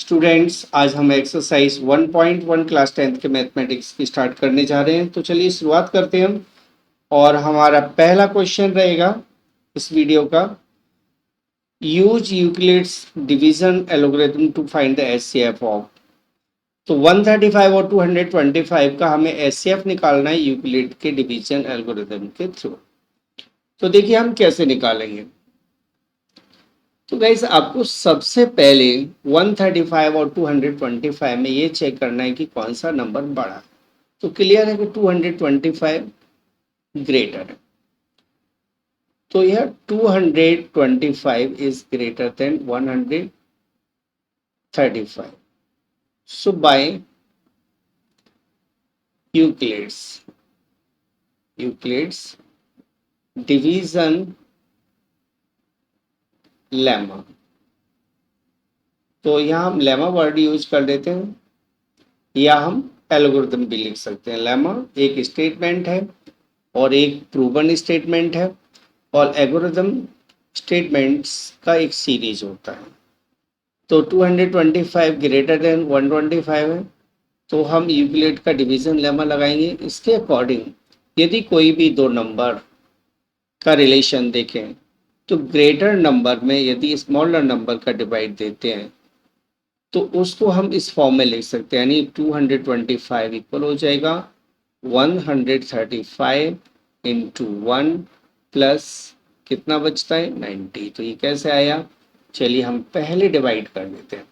Students, आज हम exercise 1.1 class 10th के मैथमेटिक्स की स्टार्ट करने जा रहे हैं। तो चलिए शुरुआत करते हैं हम। और हमारा पहला क्वेश्चन रहेगा इस वीडियो का, use Euclid's division algorithm to find the HCF of. तो 135 और 225 का हमें एचसीएफ निकालना है यूक्लिड के डिवीजन एल्गोरिथम के थ्रू। तो देखिए हम कैसे निकालेंगे। तो गाइस आपको सबसे पहले 135 और 225 में ये चेक करना है कि कौन सा नंबर बड़ा है। तो क्लियर है कि 225 ग्रेटर है। तो यह 225 is greater than 135। So by Euclid's division lemma. तो यहाँ हम लेमा वर्ड यूज कर लेते हैं, या हम एल्गोरिथम भी लिख सकते हैं। लेमा एक स्टेटमेंट है और एक प्रूवन स्टेटमेंट है, और एल्गोरिथम स्टेटमेंट्स का एक सीरीज होता है। तो 225 ग्रेटर देन 125 है, तो हम यूक्लिड का डिवीजन लेमा लगाएंगे। इसके अकॉर्डिंग यदि कोई भी दो नंबर का रिलेशन देखें, तो ग्रेटर नंबर में यदि स्मॉलर नंबर का डिवाइड देते हैं तो उसको हम इस फॉर्म में लिख सकते हैं, यानी 225 इक्वल हो जाएगा 135 इंटू 1 प्लस कितना बचता है 90। तो ये कैसे आया, चलिए हम पहले डिवाइड कर देते हैं।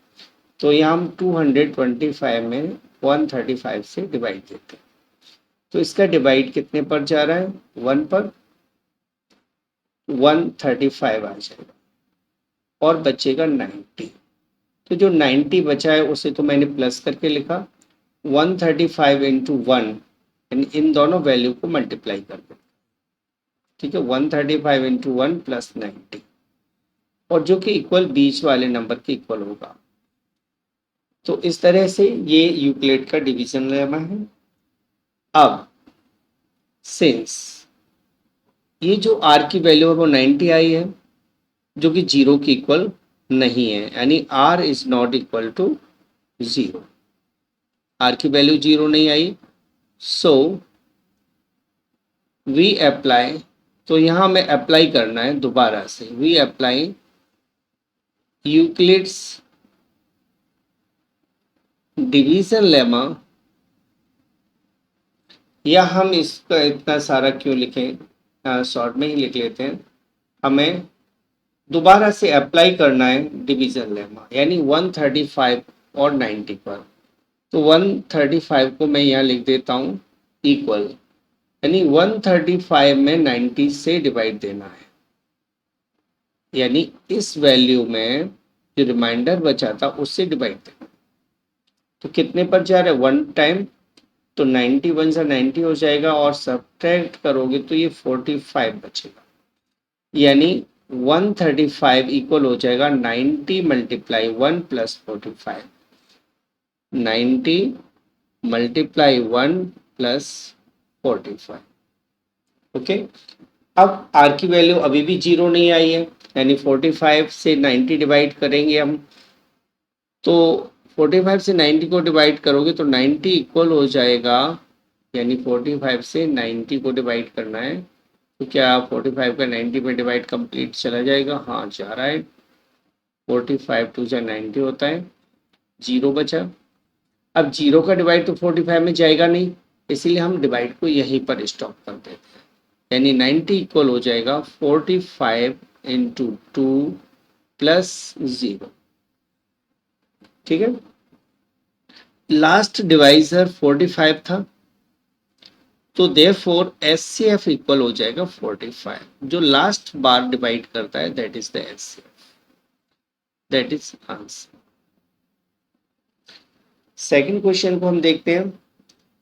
तो यहाँ हम 225 में 135 से डिवाइड देते हैं, तो इसका डिवाइड कितने पर जा रहा है, 1 पर। 135 आ जाएगा और बचेगा 90। तो जो 90 बचा है उसे तो मैंने प्लस करके लिखा, 135 इंटू 1, यानी इन दोनों वैल्यू को मल्टीप्लाई कर दो। ठीक है, 135 इंटू 1 प्लस 90, और जो कि इक्वल बीच वाले नंबर के इक्वल होगा। तो इस तरह से ये यूक्लिड का डिवीजन लेमा है। अब सिंस ये जो आर की वैल्यू है वो 90 आई है, जो कि जीरो की इक्वल नहीं है, यानी R is not equal to zero. R की वैल्यू जीरो नहीं आई, सो वी अप्लाई। तो यहां हमें अप्लाई करना है दोबारा से, we apply Euclid's division lemma. या हम इसका इतना सारा क्यों लिखें, शॉर्ट में ही लिख लेते हैं। हमें दोबारा से अप्लाई करना है डिवीजन लेमा, यानी 135 और 90 पर। तो 135 को मैं यहाँ लिख देता हूँ इक्वल, यानी 135 में 90 से डिवाइड देना है, यानी इस वैल्यू में जो रिमाइंडर बचा था उससे डिवाइड देना। तो कितने पर जा रहा है, 1 टाइम, तो 91 से 90 हो जाएगा, और सब्ट्रैक्ट करोगे तो ये 45 बचेगा, यानी 135 इक्वल हो जाएगा 90 multiply 1 plus 45। 90 multiply 1 plus 45। Okay, अब आर की वैल्यू अभी भी जीरो नहीं आई है, यानी 45 से 90 डिवाइड करेंगे हम। तो 45 से 90 को डिवाइड करोगे तो 90 इक्वल हो जाएगा, यानी 45 से 90 को डिवाइड करना है। तो क्या 45 का 90 में डिवाइड कंप्लीट चला जाएगा, हाँ जा रहा है। 45 टू जा 90 होता है, जीरो बचा। अब जीरो का डिवाइड तो 45 में जाएगा नहीं, इसीलिए हम डिवाइड को यहीं पर स्टॉप कर देते हैं, यानी 90 इक्वल हो जाएगा 45 इंटू 2 प्लस 0। ठीक है, लास्ट डिवाइजर 45 था, तो देयरफॉर एचसीएफ इक्वल हो जाएगा 45। जो लास्ट बार डिवाइड करता है that is the HCF, that is answer. Second question को हम देखते हैं।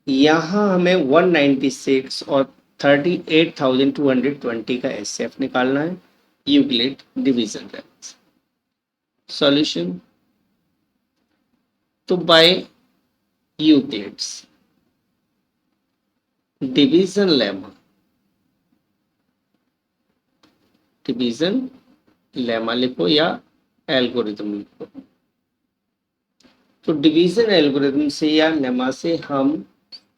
यहां हमें 196 और 38,220 का एचसीएफ निकालना है यूक्लिड डिवीजन लेमा। सॉल्यूशन, तो by Euclid's division lemma, division lemma लिखो या एल्गोरिथम लिखो। तो डिवीजन एल्गोरिथम से या लेमा से हम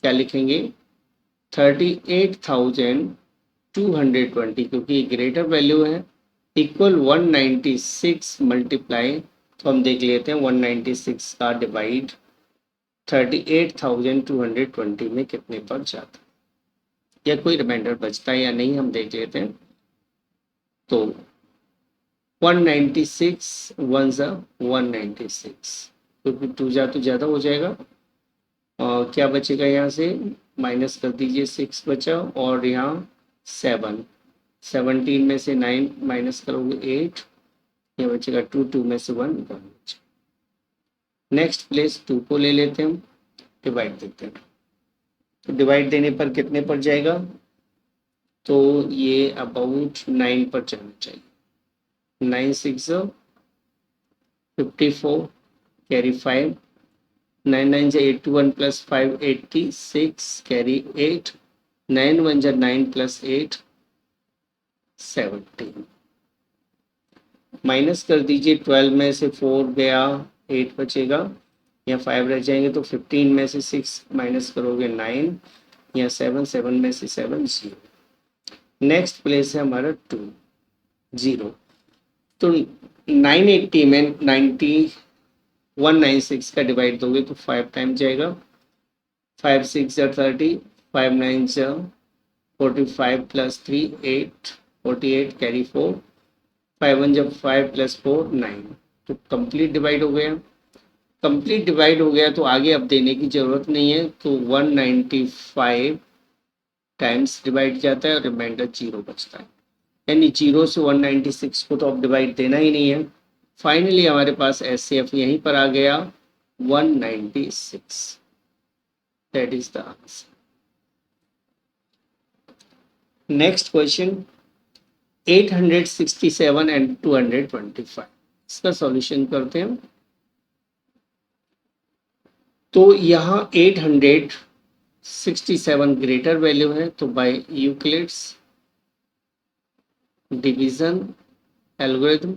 क्या लिखेंगे 38,220 क्योंकि ग्रेटर वैल्यू है इक्वल 196 मल्टीप्लाई, तो हम देख लेते हैं 196 का डिवाइड 38,220 में कितने पर जाता है या कोई रिमाइंडर बचता है या नहीं हम देख लेते हैं। तो 196 वन सा 196 क्योंकि टू जा तो ज़्यादा हो जाएगा और क्या बचेगा यहाँ से माइनस कर दीजिए 6 बचा और यहाँ 7, 17 में से 9 माइनस करोगे 8, ये बचेगा 2, 2 में से 1 बचेगा। नेक्स्ट प्लेस 2 को ले लेते हैं हम, डिवाइड देते हैं, तो डिवाइड देने पर कितने पर जाएगा, तो ये अबाउट 9 पर जाना चाहिए। 9 6 54 कैरी 5, 9 9 जा 81 प्लस 5 86 कैरी 8, 9 1 जा 9 प्लस 8 17, माइनस कर दीजिए 12 में से 4 गया 8 बचेगा, या 5 रह जाएंगे तो 15 में से 6 माइनस करोगे 9, या 7 7 में से 7 0। नेक्स्ट प्लेस है हमारा 2 0, तो 980 में 196 का डिवाइड दोगे तो 5 टाइम जाएगा, 5 6 जा 30, 5 9 जा 45 प्लस 3 8 48 कैरी 4, 5 1 जब 5 प्लस 4 9, तो कंप्लीट डिवाइड हो गया। कंप्लीट डिवाइड हो गया तो आगे अब देने की जरूरत नहीं है, तो 195 टाइम्स डिवाइड जाता है और रिमाइंडर 0 बचता है, यानी 0 से 196 को तो अब डिवाइड देना ही नहीं है। फाइनली हमारे पास एचसीएफ यहीं पर आ गया 196, that is the answer. Next question 867 and 225, इसका सॉल्यूशन करते हैं। तो यहाँ 867 ग्रेटर वैल्यू है, तो बाय यूक्लिड्स डिवीजन एल्गोरिथम,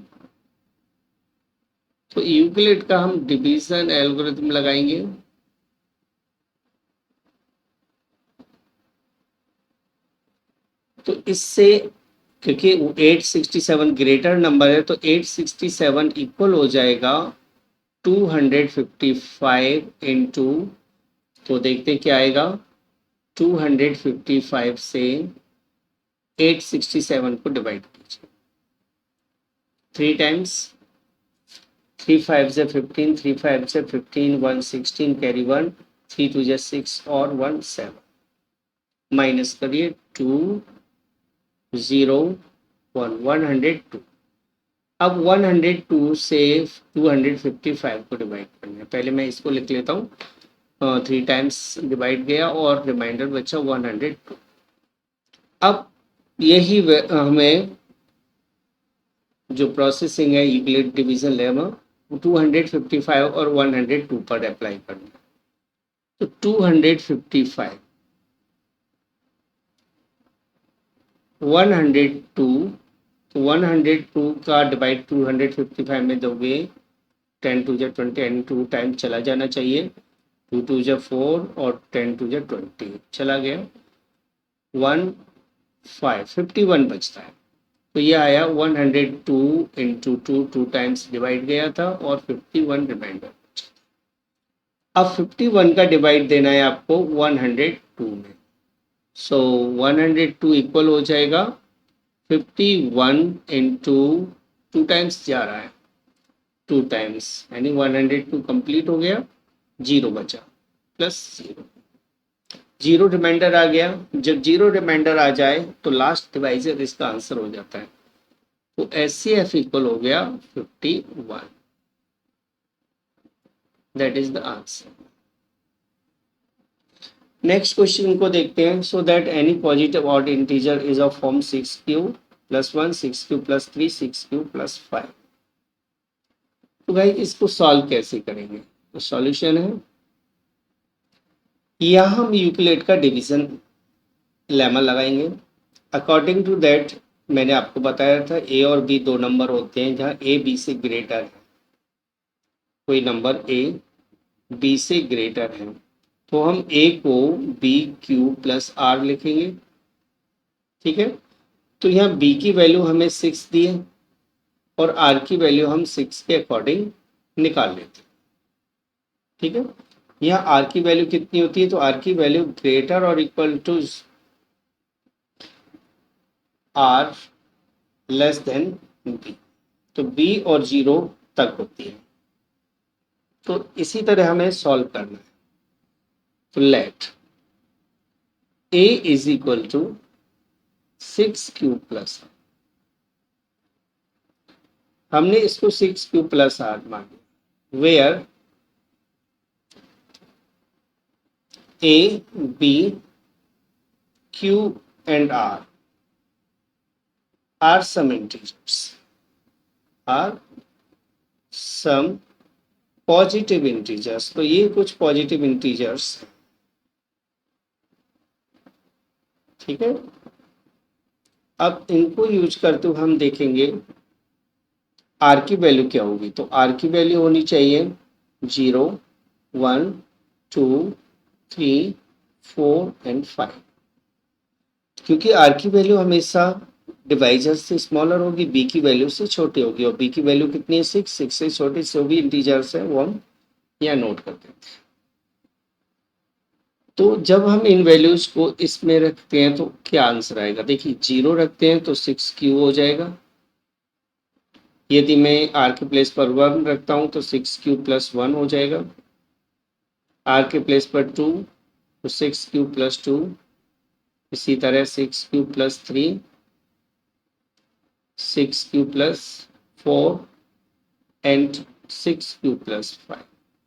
तो यूक्लिड का हम डिवीजन एल्गोरिथम लगाएंगे। तो इससे क्योंकि 867 ग्रेटर नंबर है तो 867 इक्वल हो जाएगा 255 इंटू, तो देखते क्या आएगा, 255 से 867 को डिवाइड कीजिए 3 टाइम्स, 3 5 से 15, 3 5 से 15, 1 16 कैरी 1, 3 2 जा 6 और 1 7, माइनस करिए 2 0 1 102। अब 102 से 255 को डिवाइड करना है, पहले मैं इसको लिख लेता हूँ, 3 टाइम्स डिवाइड गया और रिमाइंडर बचा 102। अब यही हमें जो प्रोसेसिंग है यूक्लिड डिवीजन लेमा 255 और 102 पर अप्लाई करना है। तो 255 102, तो 102 का डिवाइड 255 में दोगे 10 2 जा 20 एंड 2 टाइम चला जाना चाहिए, 2 2 जा 4 और 10 2 जा 20 चला गया, 1 5 51 बचता है। तो ये आया 102 इंटू 2 टाइम्स डिवाइड गया था और 51 रिमाइंडर। अब 51 का डिवाइड देना है आपको 102 में, सो 102 इक्वल हो जाएगा 51 इंटू 2 टाइम्स जा रहा है 2 टाइम्स, यानी 102 कंप्लीट हो गया, 0 बचा प्लस 0 रिमाइंडर आ गया। जब 0 रिमाइंडर आ जाए तो लास्ट डिवाइजर इसका आंसर हो जाता है, तो एचसीएफ इक्वल हो गया 51, that is the answer. Next question को देखते हैं। So that any positive odd integer is of form 6q + 1 6q + 3 6q + 5। तो भाई इसको सॉल्व कैसे करेंगे, तो सॉल्यूशन है, यहाँ हम यूक्लिड का डिवीजन लेमा लगाएंगे। अकॉर्डिंग टू दैट मैंने आपको बताया था ए और बी 2 नंबर होते हैं जहाँ ए बी से ग्रेटर है, कोई नंबर ए बी से ग्रेटर है, तो हम ए को बी क्यू प्लस आर लिखेंगे। ठीक है, तो यहाँ बी की वैल्यू हमें 6 दी है और आर की वैल्यू हम 6 के अकॉर्डिंग निकाल लेते हैं। ठीक है, यहाँ आर की वैल्यू कितनी होती है, तो आर की वैल्यू ग्रेटर और equal to R less than B, तो बी और 0 तक होती है। तो इसी तरह हमें सॉल्व करना है। तो let a is equal to 6q plus, हमने इसको 6q प्लस आर माना, where a b q and r are some integers, are some positive integers. तो ये कुछ पॉजिटिव इंटीजर्स, ठीक है। अब इनको यूज करते हुए हम देखेंगे आर की वैल्यू क्या होगी। तो आर की वैल्यू होनी चाहिए 0 1 2 3 4 एंड 5, क्योंकि आर की वैल्यू हमेशा डिवाइजर से स्मॉलर होगी, बी की वैल्यू से छोटी होगी, और बी की वैल्यू कितनी है 6, 6 से छोटी जो भी इंटीजर्स है वो हम यहाँ नोट कर देते हैं। तो जब हम इन वैल्यूज को इसमें रखते हैं तो क्या आंसर आएगा, देखिए 0 रखते हैं तो 6q हो जाएगा। यदि मैं आर के प्लेस पर 1 रखता हूं तो 6q प्लस 1 हो जाएगा। आर के प्लेस पर 2 तो 6q प्लस 2, इसी तरह 6q plus 3, 6q plus 4 and 6q plus 5,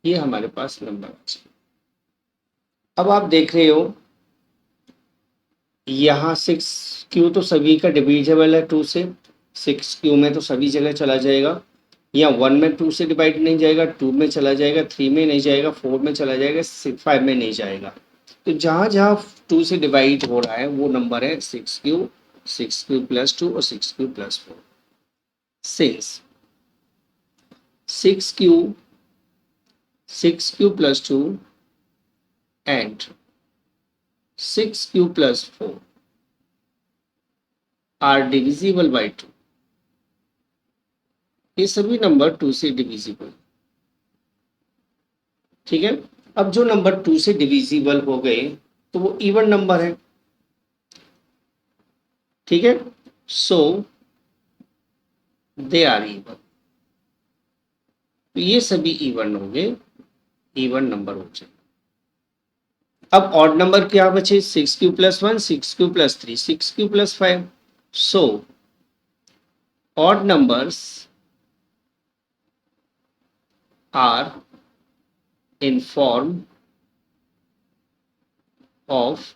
ये हमारे पास नंबर है। अब आप देख रहे हो यहाँ 6q तो सभी का डिविजिबल है 2 से, 6q में तो सभी जगह चला जाएगा। यहाँ 1 में 2 से डिवाइड नहीं जाएगा, 2 में चला जाएगा, 3 में नहीं जाएगा, 4 में चला जाएगा, 5 में नहीं जाएगा। तो जहाँ जहाँ 2 से डिवाइड हो रहा है वो नंबर है 6q, 6q प्लस 2 और 6q plus 4। Since 6q plus 2 and 6q plus 4 are divisible by 2, ये सभी नंबर 2 से डिविजिबल। ठीक है, अब जो नंबर 2 से डिविजिबल हो गए तो वो इवन नंबर है। ठीक है, सो दे आर इवन, तो ये सभी इवन हो गए, इवन नंबर हो जाए। अब ऑड नंबर क्या बचे, 6q plus 1, 6q plus 3, 6q plus 5। So odd numbers are in form of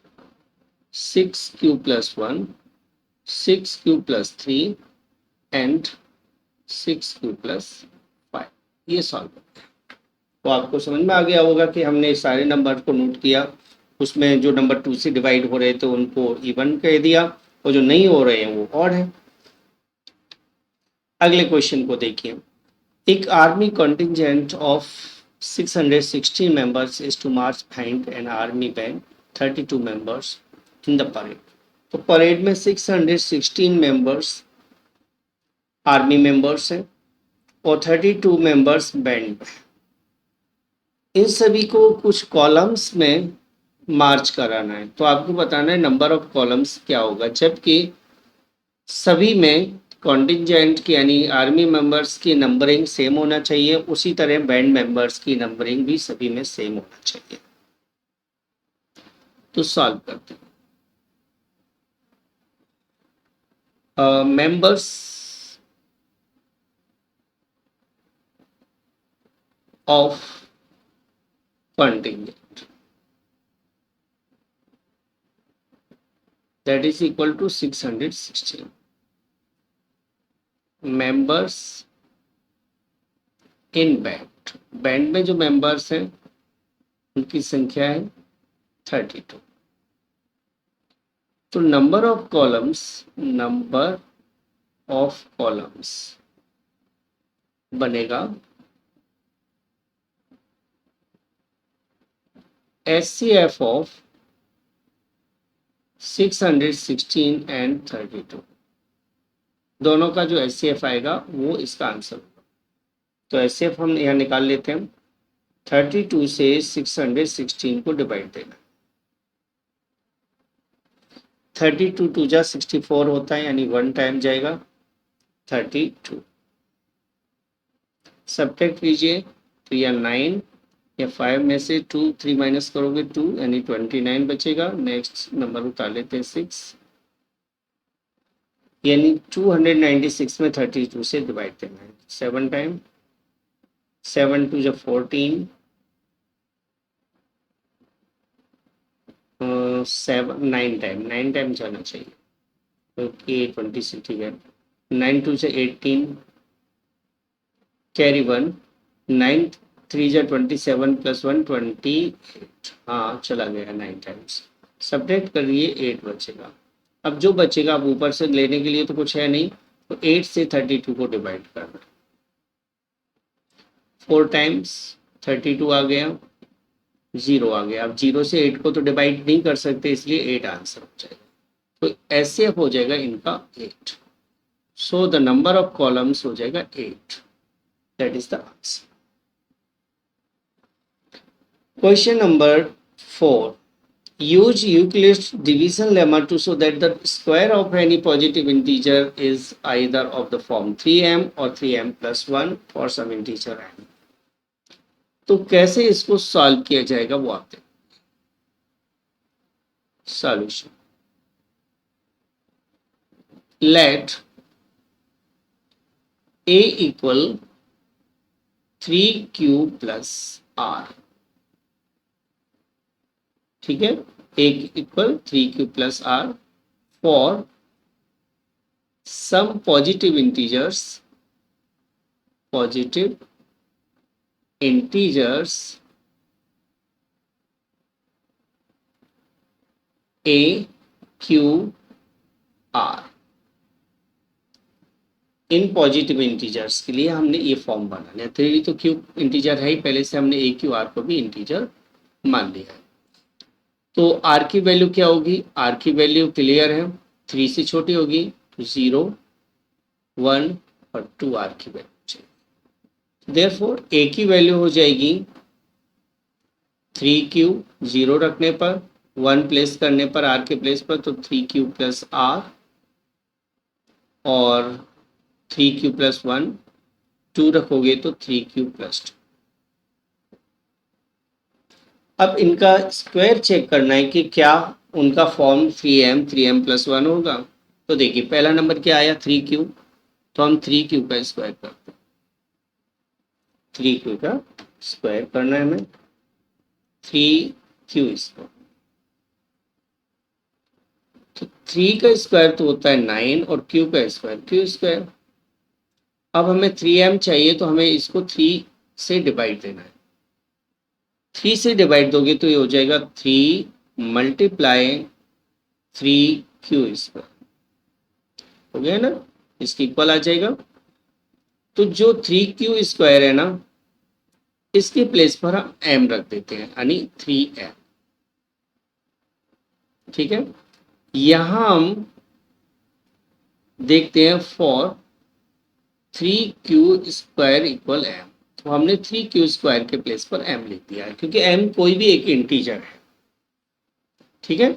6q plus 1, 6q plus 3 and 6q plus 5, ये सॉल्व करते हैं। तो आपको समझ में आ गया होगा कि हमने सारे नंबर को नोट किया, उसमें जो नंबर 2 से डिवाइड हो रहे थे उनको इवन कह दिया और जो नहीं हो रहे हैं वो ऑड है। अगले क्वेश्चन को देखिए, एक army contingent of 616 members is to march behind an army band 32 members in the parade। तो परेड में 616 मेंबर्स आर्मी मेंबर्स हैं और 32 मेंबर्स बैंड में। इन सभी को कुछ कॉलम्स में मार्च कराना है, तो आपको बताना है नंबर ऑफ कॉलम्स क्या होगा, जबकि सभी में कॉन्टिजेंट की यानी आर्मी मेंबर्स की नंबरिंग सेम होना चाहिए, उसी तरह बैंड मेंबर्स की नंबरिंग भी सभी में सेम होना चाहिए। तो सॉल्व करते हैं। Members of contingent that is equal to 616 members in band, band में जो मेंबर्स हैं उनकी संख्या है 32। तो नंबर ऑफ कॉलम्स बनेगा SCF ऑफ 616 एंड 32, दोनों का जो SCF आएगा वो इसका आंसर होगा। तो SCF हम यहाँ निकाल लेते हैं। 32 से 616 को डिवाइड देना। 32 टू जा 64 होता है, यानी 1 टाइम जाएगा 32। सब्ट्रैक्ट कीजिए तो या 9 या 5 में से 2 3 माइनस करोगे 2, यानी 29 बचेगा। नेक्स्ट नंबर उतार लेते हैं 6, यानी 296 में 32 से डिवाइड देना है। 7 टाइम, 7 टू जा 14, 9 टाइम, 9 टाइम जाना चाहिए। ओके 26, ठीक है। 9 टू से 18, कैरी 1, 9 3 जा 27 प्लस 1 28, हाँ चला गया 9 टाइम्स। सब्ट्रैक्ट करिए 8 बचेगा। अब जो बचेगा अब ऊपर से लेने के लिए तो कुछ है नहीं, तो 8 से 32 को डिवाइड करना। 4 टाइम्स 32 आ गया, 0 आ गया। अब 0 से 8 को तो डिवाइड नहीं कर सकते, इसलिए 8 आंसर हो जाएगा। तो SCF हो जाएगा इनका 8। So the number of columns हो जाएगा 8। That is the answer. Question number 4, use Euclid's division lemma to show that the square of any positive integer is either of the form 3m or 3m plus 1 for some integer n। तो कैसे इसको solve किया जाएगा वो आप देखें। Solution, let a equal 3q plus r, ठीक है। a equal 3q plus r for some positive integers a q r। इन पॉजिटिव इंटीजर्स के लिए हमने ये फॉर्म बना लिया। 3 तो q इंटीजर है ही, पहले से हमने a q r को भी इंटीजर मान लिया है। तो r की वैल्यू क्या होगी? r की वैल्यू क्लियर है, 3 से छोटी होगी तो 0 1 और 2 r की वैल्यू चाहिए। देयरफॉर a की वैल्यू हो जाएगी 3q, 0 रखने पर, 1 प्लेस करने पर r के प्लेस पर, तो 3q प्लस r, और 3q प्लस 1, 2 रखोगे तो 3q प्लस 2। अब इनका स्क्वायर चेक करना है कि क्या उनका फॉर्म 3m प्लस 1 होगा। तो देखिए पहला नंबर क्या आया 3q, तो हम 3q का स्क्वायर करते हैं। 3q का स्क्वायर करना है हमें, 3q स्क्वायर, तो 3 का स्क्वायर तो होता है 9 और q का स्क्वायर q स्क्वायर। अब हमें 3m चाहिए तो हमें इसको 3 से डिवाइड देना है। 3 से डिवाइड दोगे तो ये हो जाएगा 3 मल्टीप्लाई 3q स्क्वायर, हो गया ना, इसकी इक्वल आ जाएगा। तो जो 3q स्क्वायर है ना, इसके प्लेस पर हम m रख देते हैं, यानी 3m, ठीक है। यहां हम देखते हैं for 3q square equal m, तो हमने 3q स्क्वायर के प्लेस पर m लिख दिया है, क्योंकि m कोई भी एक इंटीजर है, ठीक है।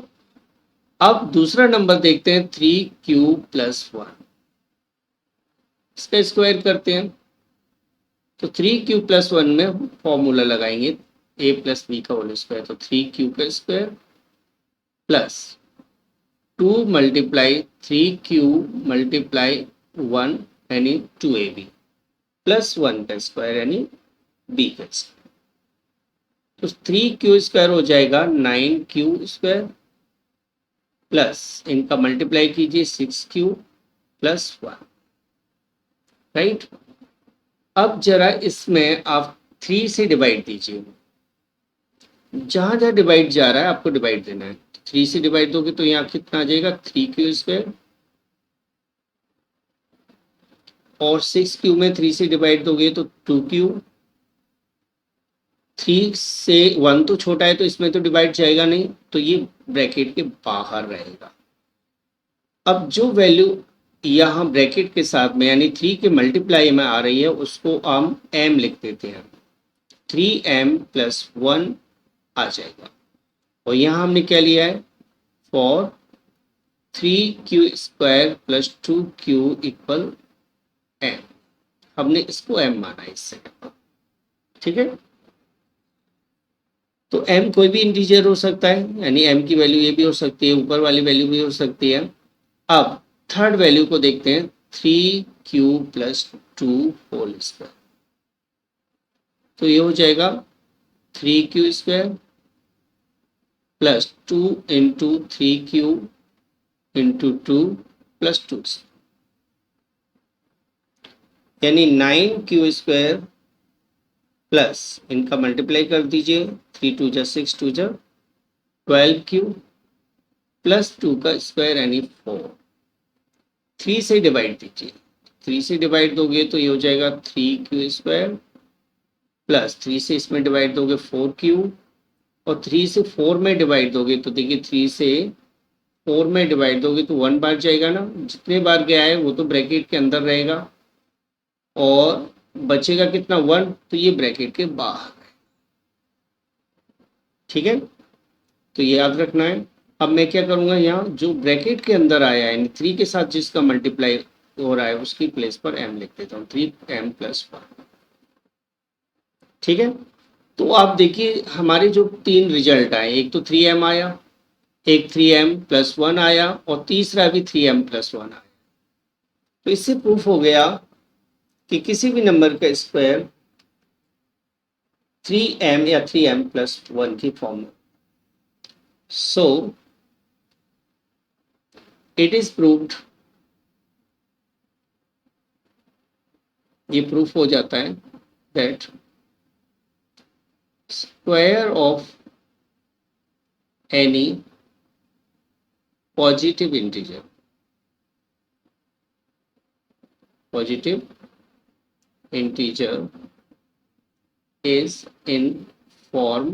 अब दूसरा नंबर देखते हैं 3q प्लस 1, इसका स्क्वायर करते हैं। तो 3q प्लस 1 में फॉर्मूला लगाएंगे a प्लस बी का होल स्क्वायर, तो 3q का square plus 2 multiply 3q multiply 1 यानी 2ab प्लस 1 का स्क्वायर यानी b का स्क्वायर। तो 3q स्क्वायर हो जाएगा 9q स्क्वायर प्लस इनका मल्टीप्लाई कीजिए 6q प्लस 1, राइट। अब जरा इसमें आप 3 से डिवाइड दीजिए, जहां जहां डिवाइड जा रहा है आपको डिवाइड देना है। 3 से डिवाइड दोगे तो यहाँ कितना आ जाएगा 3q स्क्वायर, और 6q में 3 से डिवाइड दोगे तो 2q, 3 से 1 तो छोटा है तो इसमें तो डिवाइड जाएगा नहीं, तो ये ब्रैकेट के बाहर रहेगा। अब जो वैल्यू यहाँ ब्रैकेट के साथ में यानी 3 के मल्टीप्लाई में आ रही है उसको हम m लिख देते हैं, 3m+1 आ जाएगा। और यहाँ हमने क्या लिया है, फॉर 3q² + 2q = m, हमने इसको m माना है इससे। ठीक है, तो m कोई भी इंटीजर हो सकता है, यानी m की वैल्यू ये भी हो सकती है, ऊपर वाली वैल्यू भी हो सकती है। अब थर्ड वैल्यू को देखते हैं, 3q + 2 तो ये हो जाएगा 3q² + 2 × 3q × 2 + 2, यानी 9q² प्लस इनका मल्टीप्लाई कर दीजिए, 3 2 6 2 12q + 2 का स्क्वायर यानी 4। 3 से डिवाइड दीजिए, 3 से डिवाइड दोगे तो ये हो जाएगा 3q² प्लस 3 से इसमें डिवाइड दोगे 4q, और 3 से 4 में डिवाइड दोगे तो देखिए 3 से 4 में डिवाइड दोगे तो 1 बार जाएगा ना, जितने बार गया है वो तो ब्रैकेट के अंदर रहेगा, और बचेगा कितना 1, तो ये ब्रैकेट के बाहर है। ठीक है, तो ये याद रखना है। अब मैं क्या करूंगा, यहाँ जो ब्रैकेट के अंदर आया है 3 के साथ जिसका मल्टीप्लाई हो रहा है उसकी प्लेस पर m लिख देता हूँ, 3m+1। ठीक है, तो आप देखिए हमारे जो 3 रिजल्ट आए, एक तो 3m आया, एक 3m+1 आया, और तीसरा भी 3m+1 आया। तो इससे प्रूफ हो गया कि किसी भी नंबर का स्क्वायर 3m या 3m+1 की फॉर्म में। सो इट इज प्रूव्ड, ये प्रूफ हो जाता है that square of any positive integer is in form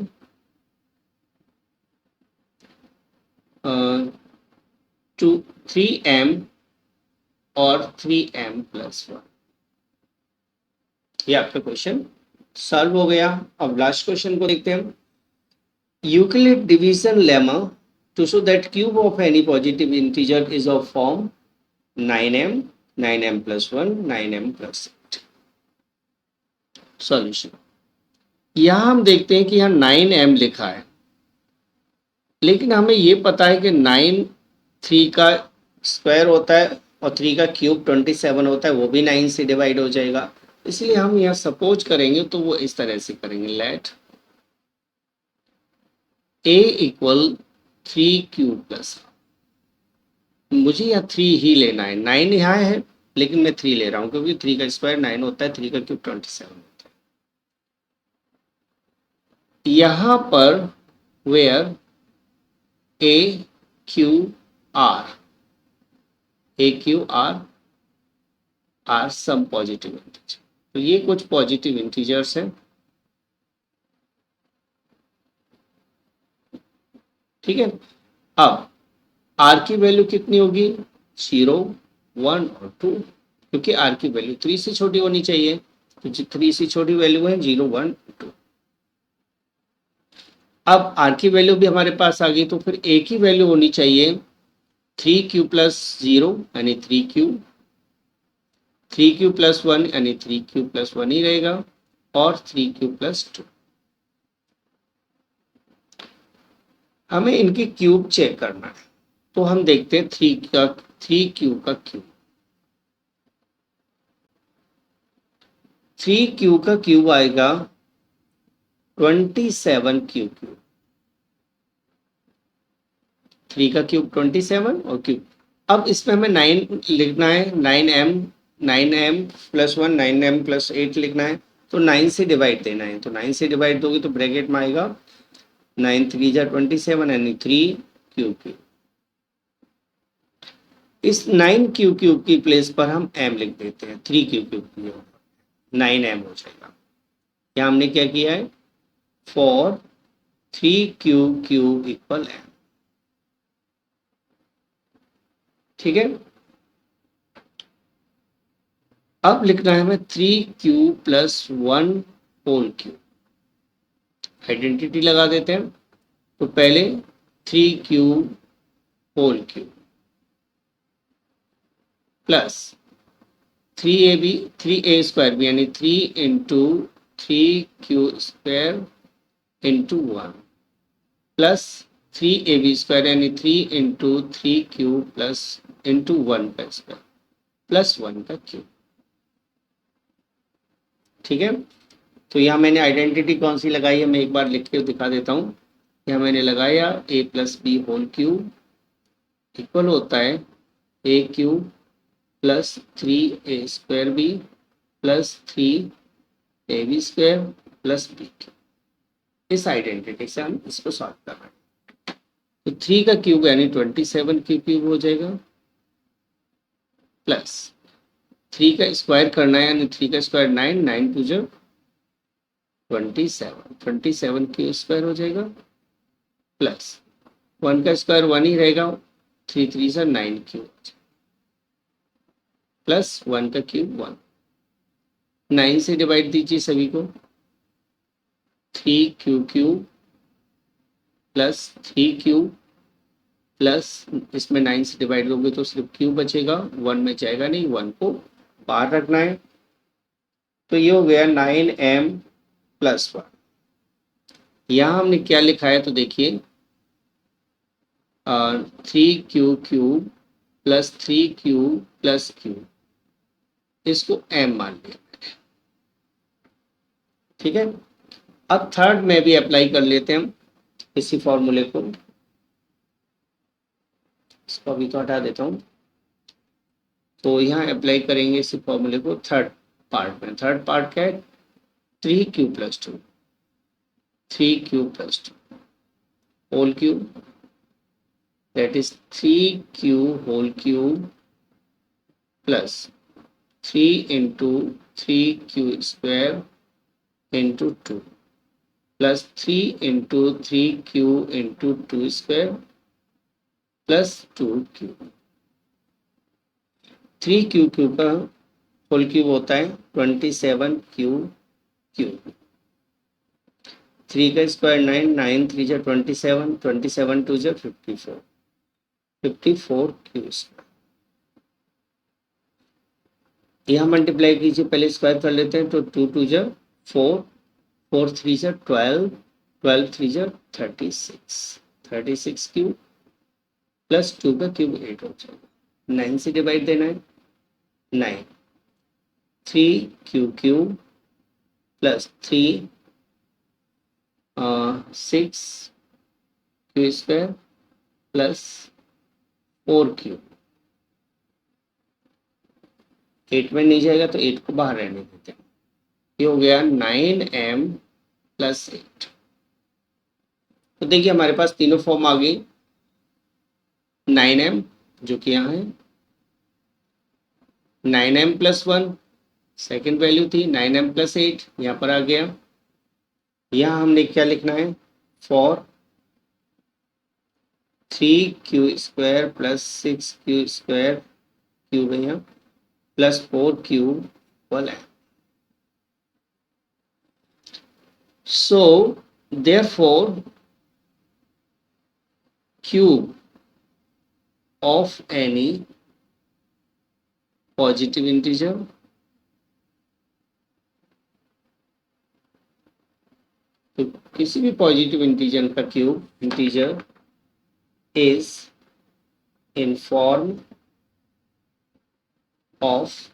3m और 3m+1। ये आपका क्वेश्चन सॉल्व हो गया। अब लास्ट क्वेश्चन को देखते हैं। Euclid division lemma to show that cube of any positive integer is of form 9m, 9m+1, 9m+8। Solution, यहां हम देखते हैं कि यहाँ 9m लिखा है, लेकिन हमें ये पता है कि 9 3 का स्क्वायर होता है और 3 का क्यूब 27 होता है, वो भी 9 से डिवाइड हो जाएगा। इसलिए हम यहाँ सपोज करेंगे तो वो इस तरह से करेंगे, लेट a = 3q+। मुझे यहाँ 3 ही लेना है, 9 यहाँ है लेकिन मैं 3 ले रहा हूँ क्योंकि 3 का स्क्वायर 9 होता है, 3 का क्यूब 27 होता है। यहाँ पर where AQR are some positive integer, तो ये कुछ पॉजिटिव इंटीजर्स हैं। ठीक है, अब आर की वैल्यू कितनी होगी, 0 1 और 2, क्योंकि आर की वैल्यू 3 से छोटी होनी चाहिए, तो 3 से छोटी वैल्यू है 0 1 2। अब आर की वैल्यू भी हमारे पास आ गई, तो फिर ए की वैल्यू होनी चाहिए 3q + 0 यानी 3q, 3q + 1 यानी 3q + 1 ही रहेगा, और 3q + 2। हमें इनकी क्यूब चेक करना है, तो हम देखते हैं 3q का क्यूब। 3q का क्यूब आएगा 27q क्यूब, 3 का क्यूब 27 और क्यूब। अब इसमें हमें 9 लिखना है, 9m+1 9m+8 लिखना है, तो 9 से डिवाइड देना है, तो 9 से डिवाइड दोगे तो ब्रैकेट में आएगा 9 3 जा 27 यानी 3q। इस 9q की प्लेस पर हम m लिख देते हैं, 3q की 9m हो जाएगा। यहाँ हमने क्या किया है, for 3q cube equal m। ठीक है, अब लिखना है हमें 3q plus 1 whole cube. Identity लगा देते हैं। तो पहले 3q whole cube plus 3ab 3a square भी यानी 3 into 3q square into 1 plus 3ab square यानी 3 इंटू 3q प्लस इंटू 1 का स्क्वायर प्लस 1 का क्यूब। ठीक है, तो यहाँ मैंने आइडेंटिटी कौन सी लगाई है मैं एक बार लिख के दिखा देता हूँ। यहाँ मैंने लगाया a plus B whole cube equal होता है a cube plus 3a square B plus 3ab square plus B cube. इस आइडेंटिटी से हम इसको सॉल्व कर रहे हैं। तो 3 का क्यूब यानी 27 क्यूब हो जाएगा प्लस 3 का स्क्वायर करना है यानी 3 का स्क्वायर 9, 9 टू जो 27, 27 क्यू स्क्वायर हो जाएगा प्लस 1 का स्क्वायर 1 ही रहेगा, 3 3 से 9 क्यू प्लस 1 का क्यूब 1। 9 से डिवाइड दीजिए सभी को, 3q cube plus 3q plus इसमें 9 से डिवाइड करोगे तो सिर्फ क्यूब बचेगा, 1 में जाएगा नहीं, 1 को बाहर रखना है। तो ये हो गया 9m प्लस 1। यहाँ हमने क्या लिखा है तो देखिए 3q cube plus 3q plus cube, इसको m मान लिया। ठीक है, अब थर्ड में भी अप्लाई कर लेते हैं हम इसी फॉर्मूले को। इसको अभी तो हटा देता हूँ। तो यहाँ अप्लाई करेंगे इसी फॉर्मूले को थर्ड पार्ट में। थर्ड पार्ट क्या है, 3q plus 2, 3q plus 2 whole cube that is 3q whole cube plus 3 into 3q square into 2 plus 3 into 3q into 2 square plus 2q। 3q cube का होल क्यूब होता है 27q cube. 3 का square 9, 9 3 जा 27, 27 2 जा 54, 54 Q square. यहाँ multiply कीजिए, पहले square कर लेते हैं। तो 2 2 जा 4, 4 3 जा 12, 12 3 जा 36, 36 क्यूब प्लस 2 का क्यूब 8 हो जाएगा। 9 से डिवाइड देना है, 9 3q cube plus 3 6 Q square plus 4 cube. 8 में नहीं जाएगा तो 8 को बाहर रहने देते हैं। ये हो गया 9m प्लस 8। तो देखिए हमारे पास तीनों फॉर्म आ गई। 9m जो कि यहाँ है, 9m प्लस 1 सेकेंड वैल्यू थी, 9m प्लस 8 यहाँ पर आ गया। यहाँ हमने क्या लिखना है, for 3q square plus 6q square cube है यहाँ प्लस 4 क्यूब इक्वल है। So therefore cube of any positive integer तो किसी भी पॉजिटिव इंटीजर का cube integer is in form of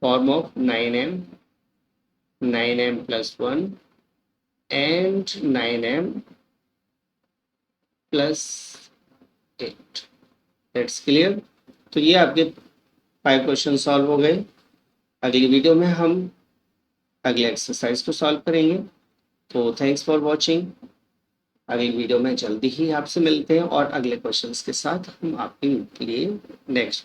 form of 9m, 9m plus 1 and 9m plus 8। That's clear। तो ये आपके 5 क्वेश्चन सॉल्व हो गए। अगली वीडियो में हम अगले एक्सरसाइज को सॉल्व करेंगे। तो थैंक्स फॉर वॉचिंग। अगली वीडियो में जल्दी ही आपसे मिलते हैं और अगले क्वेश्चंस के साथ हम आपके लिए नेक्स्ट